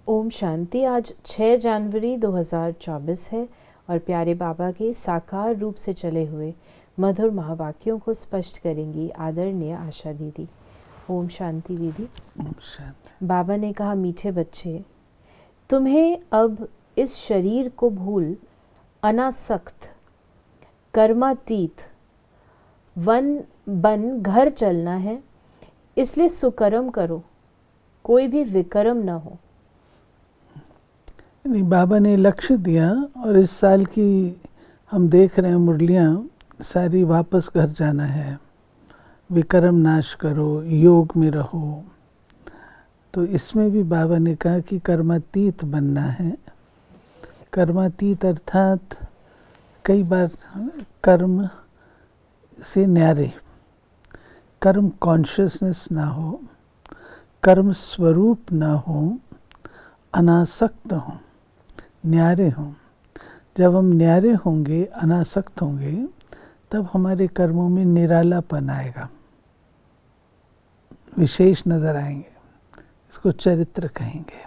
ओम शांति। आज 6 जनवरी 2024 है और प्यारे बाबा के साकार रूप से चले हुए मधुर महावाक्यों को स्पष्ट करेंगी आदरणीय आशा दीदी। ओम शांति दीदी। ओम शांति। बाबा ने कहा, मीठे बच्चे, तुम्हें अब इस शरीर को भूल अनासक्त कर्मातीत वन बन घर चलना है, इसलिए सुकर्म करो, कोई भी विकर्म न हो। नहीं, बाबा ने लक्ष्य दिया और इस साल की हम देख रहे हैं मुरलियाँ सारी वापस घर जाना है। विकर्म नाश करो, योग में रहो। तो इसमें भी बाबा ने कहा कि कर्मातीत बनना है। कर्मातीत अर्थात कई बार कर्म से न्यारे, कर्म कॉन्शियसनेस ना हो, कर्म स्वरूप ना हो, अनासक्त हो, न्यारे हों। जब हम न्यारे होंगे, अनासक्त होंगे, तब हमारे कर्मों में निरालापन आएगा, विशेष नजर आएंगे। इसको चरित्र कहेंगे।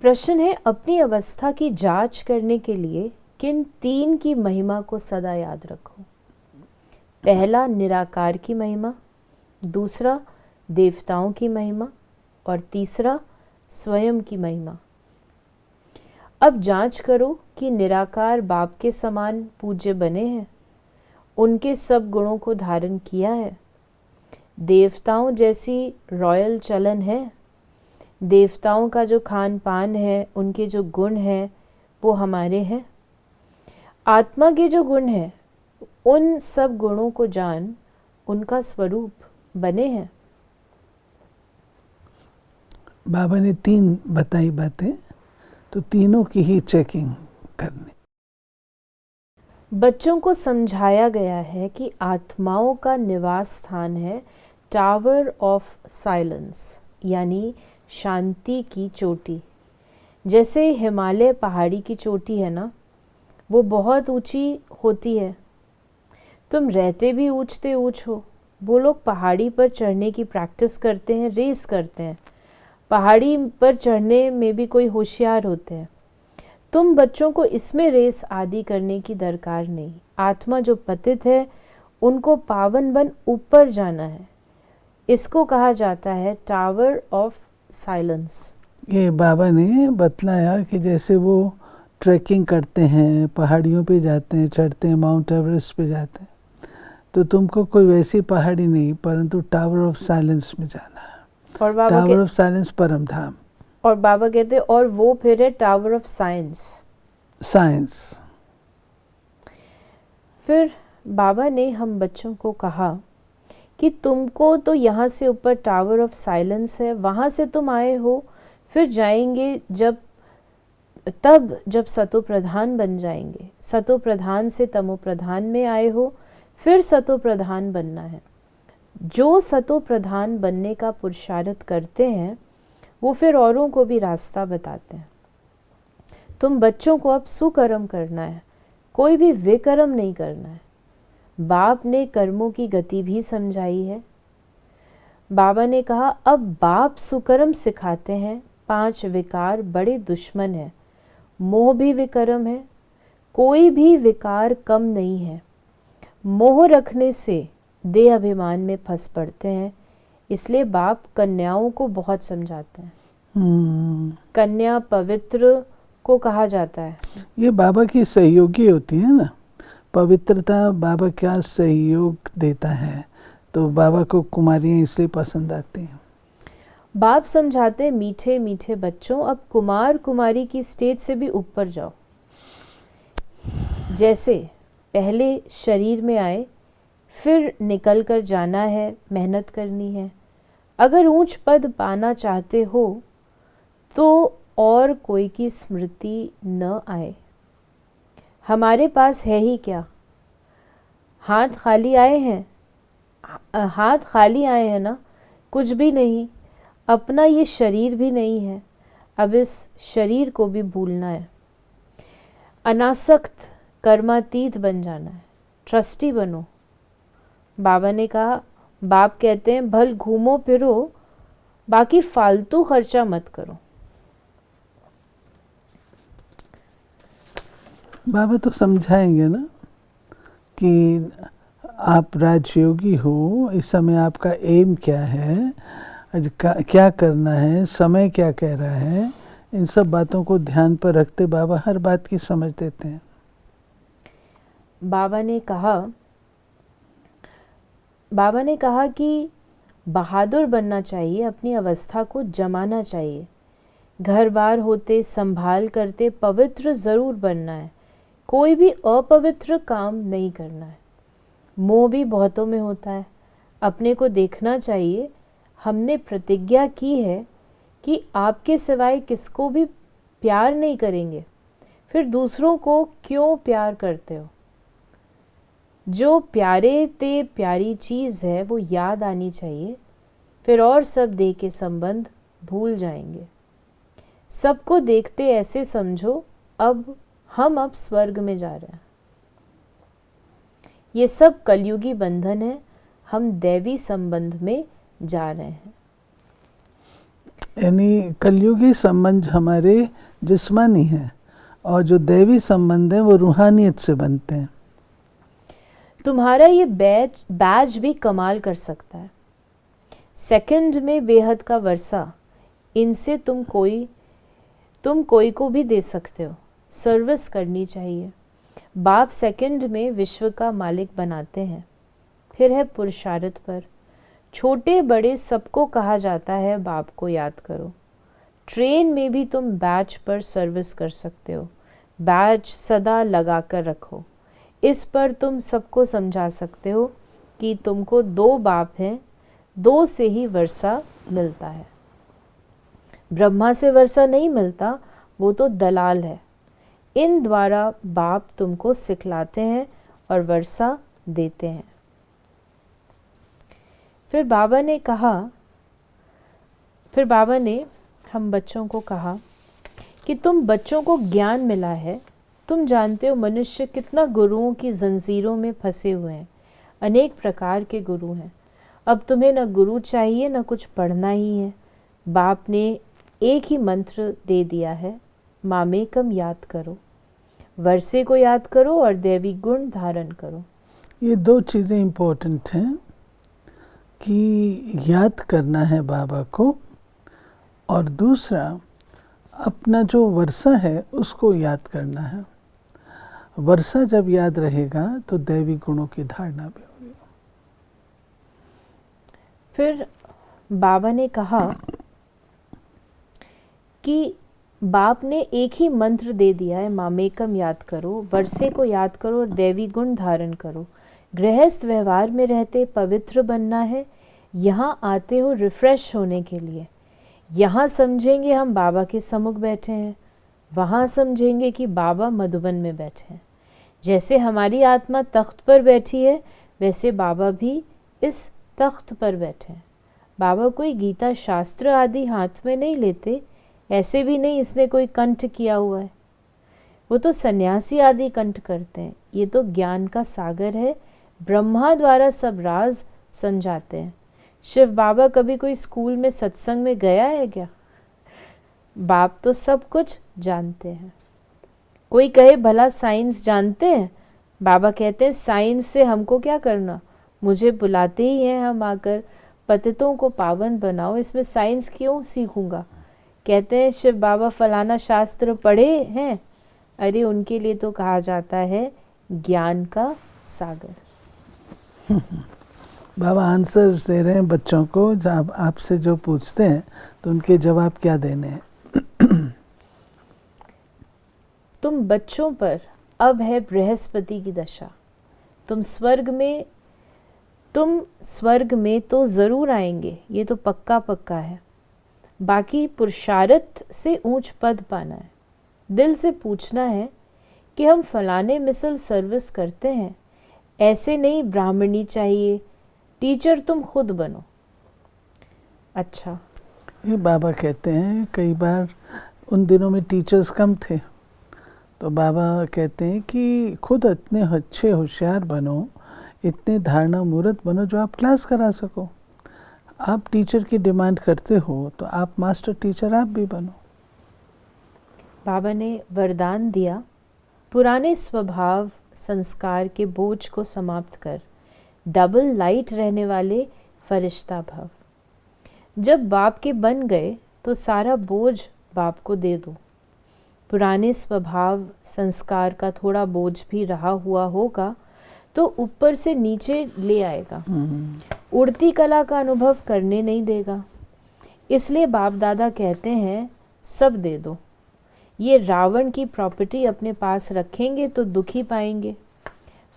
प्रश्न है, अपनी अवस्था की जांच करने के लिए किन 3 की महिमा को सदा याद रखो? पहला, निराकार की महिमा, दूसरा देवताओं की महिमा और तीसरा स्वयं की महिमा। अब जांच करो कि निराकार बाप के समान पूज्य बने हैं, उनके सब गुणों को धारण किया है। देवताओं जैसी रॉयल चलन है, देवताओं का जो खान पान है, उनके जो गुण हैं वो हमारे हैं। आत्मा के जो गुण हैं, उन सब गुणों को जान उनका स्वरूप बने हैं। बाबा ने 3 बताई बातें, तो तीनों की ही चेकिंग करनी। बच्चों को समझाया गया है कि आत्माओं का निवास स्थान है टावर ऑफ साइलेंस, यानी शांति की चोटी। जैसे हिमालय पहाड़ी की चोटी है ना, वो बहुत ऊंची होती है। तुम रहते भी ऊंचते ऊंच हो। वो लोग पहाड़ी पर चढ़ने की प्रैक्टिस करते हैं, रेस करते हैं। पहाड़ी पर चढ़ने में भी कोई होशियार होते हैं। तुम बच्चों को इसमें रेस आदि करने की दरकार नहीं। आत्मा जो पतित है, उनको पावन बन ऊपर जाना है। इसको कहा जाता है टावर ऑफ साइलेंस। ये बाबा ने बतलाया कि जैसे वो ट्रैकिंग करते हैं, पहाड़ियों पे जाते हैं, चढ़ते हैं, माउंट एवरेस्ट पे जाते हैं, तो तुमको कोई वैसी पहाड़ी नहीं, परंतु टावर ऑफ साइलेंस में जाना है। और टावर ऑफ साइलेंस परम धाम। और बाबा कहते हैं, और वो फिर है टावर ऑफ साइंस। साइंस। फिर बाबा ने हम बच्चों को कहा कि तुमको तो यहाँ से ऊपर टावर ऑफ साइलेंस है, वहाँ से तुम आए हो, फिर जाएंगे जब सतो प्रधान बन जाएंगे। सतो प्रधान से तमो प्रधान में आए हो, फिर सतो प्रधान बनना है। जो सतो प्रधान बनने का पुरुषार्थ करते हैं, वो फिर औरों को भी रास्ता बताते हैं। तुम बच्चों को अब सुकर्म करना है, कोई भी विकर्म नहीं करना है। बाप ने कर्मों की गति भी समझाई है। बाबा ने कहा, अब बाप सुकर्म सिखाते हैं। 5 विकार बड़े दुश्मन हैं। मोह भी विकर्म है, कोई भी विकार कम नहीं है। मोह रखने से देह अभिमान में फंस पड़ते हैं, इसलिए बाप कन्याओं को बहुत समझाते हैं। कन्या पवित्र को कहा जाता है। ये बाबा की सहयोगी होती है ना, पवित्रता बाबा क्या सहयोग देता है, तो बाबा को कुमारियाँ इसलिए पसंद आती हैं। बाप समझाते, मीठे मीठे बच्चों, अब कुमार कुमारी की स्टेज से भी ऊपर जाओ। जैसे पहले शरीर में आए, फिर निकल कर जाना है, मेहनत करनी है। अगर ऊंच पद पाना चाहते हो तो और कोई की स्मृति न आए। हमारे पास है ही क्या? हाथ खाली आए हैं, हाथ खाली आए हैं ना, कुछ भी नहीं। अपना ये शरीर भी नहीं है, अब इस शरीर को भी भूलना है। अनासक्त कर्मातीत बन जाना है, ट्रस्टी बनो। बाबा ने कहा, बाप कहते हैं भल घूमो फिरो, बाकी फालतू खर्चा मत करो। बाबा तो समझाएंगे ना कि आप राजयोगी हो, इस समय आपका एम क्या है, क्या करना है, समय क्या कह रहा है, इन सब बातों को ध्यान पर रखते बाबा हर बात की समझ देते हैं। बाबा ने कहा कि बहादुर बनना चाहिए, अपनी अवस्था को जमाना चाहिए, घर बार होते संभाल करते पवित्र ज़रूर बनना है, कोई भी अपवित्र काम नहीं करना है। मोह भी बहुतों में होता है, अपने को देखना चाहिए। हमने प्रतिज्ञा की है कि आपके सिवाय किसको भी प्यार नहीं करेंगे, फिर दूसरों को क्यों प्यार करते हो? जो प्यारे ते प्यारी चीज़ है वो याद आनी चाहिए, फिर और सब देह के संबंध भूल जाएंगे। सबको देखते ऐसे समझो हम अब स्वर्ग में जा रहे हैं। ये सब कलयुगी बंधन है, हम दैवी संबंध में जा रहे हैं। यानी कलयुगी संबंध हमारे जिस्मानी हैं और जो दैवी संबंध है वो रूहानियत से बनते हैं। तुम्हारा ये बैज भी कमाल कर सकता है। सेकंड में बेहद का वर्षा, इनसे तुम कोई को भी दे सकते हो। सर्विस करनी चाहिए। बाप सेकंड में विश्व का मालिक बनाते हैं। फिर है पुरुषार्थ पर, छोटे बड़े सबको कहा जाता है बाप को याद करो। ट्रेन में भी तुम बैच पर सर्विस कर सकते हो। बैच सदा लगा कर रखो। इस पर तुम सबको समझा सकते हो कि तुमको 2 बाप हैं, 2 से ही वर्षा मिलता है। ब्रह्मा से वर्षा नहीं मिलता, वो तो दलाल है। इन द्वारा बाप तुमको सिखलाते हैं और वर्षा देते हैं। फिर बाबा ने हम बच्चों को कहा कि तुम बच्चों को ज्ञान मिला है। तुम जानते हो मनुष्य कितना गुरुओं की जंजीरों में फंसे हुए हैं। अनेक प्रकार के गुरु हैं। अब तुम्हें न गुरु चाहिए न कुछ पढ़ना ही है। बाप ने एक ही मंत्र दे दिया है, मामेकम याद करो। वर्षे को याद करो और दैवी गुण धारण करो। ये 2 चीज़ें इम्पोर्टेंट हैं कि याद करना है बाबा को, और दूसरा अपना जो वर्षा है उसको याद करना है। वर्षा जब याद रहेगा तो दैवी गुणों की धारणा भी होगी। फिर बाबा ने कहा कि बाप ने एक ही मंत्र दे दिया है, मामेकम याद करो, वर्षे को याद करो और दैवी गुण धारण करो। गृहस्थ व्यवहार में रहते पवित्र बनना है। यहाँ आते हो रिफ्रेश होने के लिए। यहाँ समझेंगे हम बाबा के सम्मुख बैठे हैं, वहाँ समझेंगे कि बाबा मधुबन में बैठे हैं। जैसे हमारी आत्मा तख्त पर बैठी है, वैसे बाबा भी इस तख्त पर बैठे हैं। बाबा कोई गीता शास्त्र आदि हाथ में नहीं लेते, ऐसे भी नहीं इसने कोई कंठ किया हुआ है। वो तो सन्यासी आदि कंठ करते हैं। ये तो ज्ञान का सागर है, ब्रह्मा द्वारा सब राज समझाते हैं। शिव बाबा कभी कोई स्कूल में सत्संग में गया है क्या? बाप तो सब कुछ जानते हैं। कोई कहे भला साइंस जानते हैं? बाबा कहते हैं साइंस से हमको क्या करना, मुझे बुलाते ही हैं हम आकर पतितों को पावन बनाओ, इसमें साइंस क्यों सीखूंगा। कहते हैं शिव बाबा फलाना शास्त्र पढ़े हैं, अरे उनके लिए तो कहा जाता है ज्ञान का सागर। बाबा आंसर्स दे रहे हैं बच्चों को, जब आपसे जो पूछते हैं तो उनके जवाब क्या देने हैं। तुम बच्चों पर अब है बृहस्पति की दशा। तुम स्वर्ग में तो ज़रूर आएंगे, ये तो पक्का है। बाकी पुरुषार्थ से ऊंच पद पाना है। दिल से पूछना है कि हम फलाने मिसल सर्विस करते हैं, ऐसे नहीं ब्राह्मणी चाहिए, टीचर तुम खुद बनो। अच्छा, ये बाबा कहते हैं कई बार उन दिनों में टीचर्स कम थे, तो बाबा कहते हैं कि खुद इतने अच्छे होशियार बनो, इतने धारणा मूर्त बनो जो आप क्लास करा सको। आप टीचर की डिमांड करते हो तो आप मास्टर टीचर आप भी बनो। बाबा ने वरदान दिया, पुराने स्वभाव संस्कार के बोझ को समाप्त कर डबल लाइट रहने वाले फरिश्ता भव। जब बाप के बन गए तो सारा बोझ बाप को दे दो। पुराने स्वभाव संस्कार का थोड़ा बोझ भी रहा हुआ होगा तो ऊपर से नीचे ले आएगा, उड़ती कला का अनुभव करने नहीं देगा। इसलिए बाप दादा कहते हैं सब दे दो। ये रावण की प्रॉपर्टी अपने पास रखेंगे तो दुखी पाएंगे।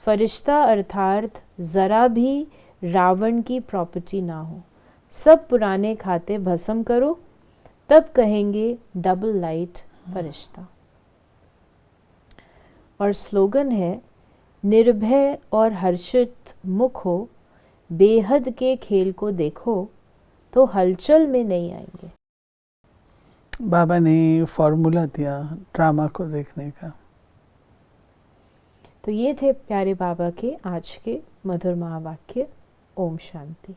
फरिश्ता अर्थात जरा भी रावण की प्रॉपर्टी ना हो। सब पुराने खाते भस्म करो, तब कहेंगे डबल लाइट फरिश्ता। और स्लोगन है, निर्भय और हर्षित मुख हो, बेहद के खेल को देखो तो हलचल में नहीं आएंगे। बाबा ने फॉर्मूला दिया ड्रामा को देखने का। तो ये थे प्यारे बाबा के आज के मधुर महावाक्य। ओम शांति।